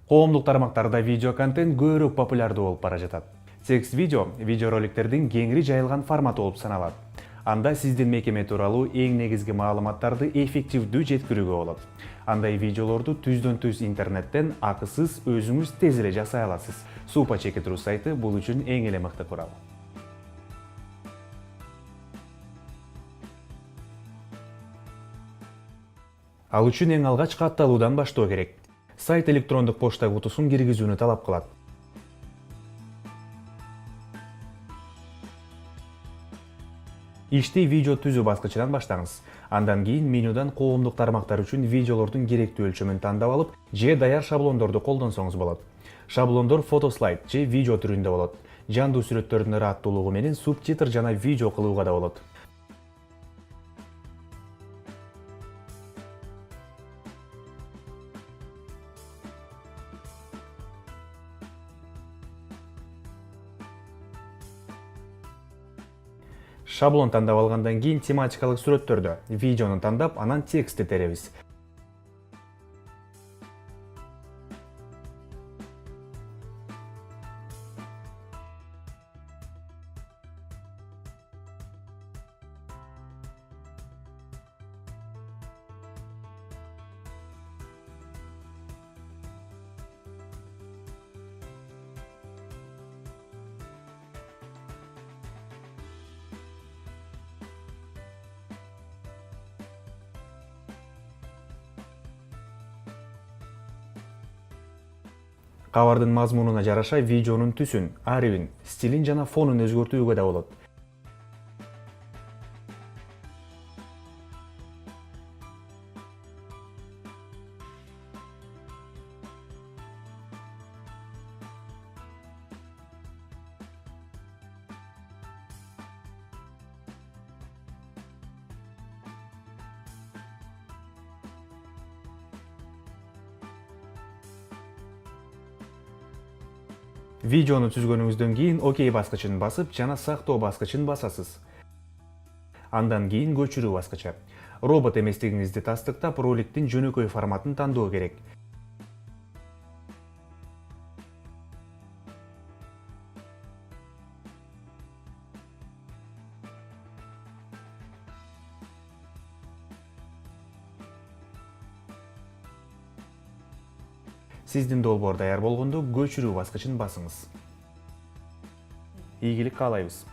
Коомдук тармактарда видео контент көбүрөөк популярдуу болуп бара жатат. Текст видеороликтердин кеңири жайылган форматы болуп саналат. Анда сиздин мекеме тууралуу эң негизги маалыматтарды эффективдүү жеткирүүгө болот. Андай видеолорду түздөн түз интернеттен акысыз өзүңүз тез эле жасай аласыз. Супа чеки туру сайты бул үчүн эң эле мыкты курал. Ал үчүн эң алгач катталуудан баштоо керек. Сайт электрондук почта кутусун киргизүүнү талап кылат. Ишти видео түзүү баскычынан баштаңыз. Андан кийин менюдан коомдук тармактар үчүн видеолордун керектүү өлчөмүн тандап алып, же даяр шаблондорду колдонсоңуз болот. Шаблондор фотослайд же видео түрүндө болот. Жандуу сүрөттөрдүн ыраттуулугу менен субтитр жана видео кылууга да болот. Шаблон тандап алгандан кийин тематикалык сүрөттөрдө видеону тандап, анан текстти теребиз. Кабардын мазмунуна жараша видеонун түсүн, арибин, стилин жана фонун өзгөртүүгө да болот. Видеону түзгөнүңүздөн кийин ОК баскычын басып, жана сактоо баскычын басасыз. Андан кийин көчүрүү баскычы. Робот эместигиңизди тастыктап, роликтин жөнөкөй форматын тандоо керек. Сиздин долбоор даяр болгондо көчүрүү баскычын басыңыз. Ийгилик каалайбыз.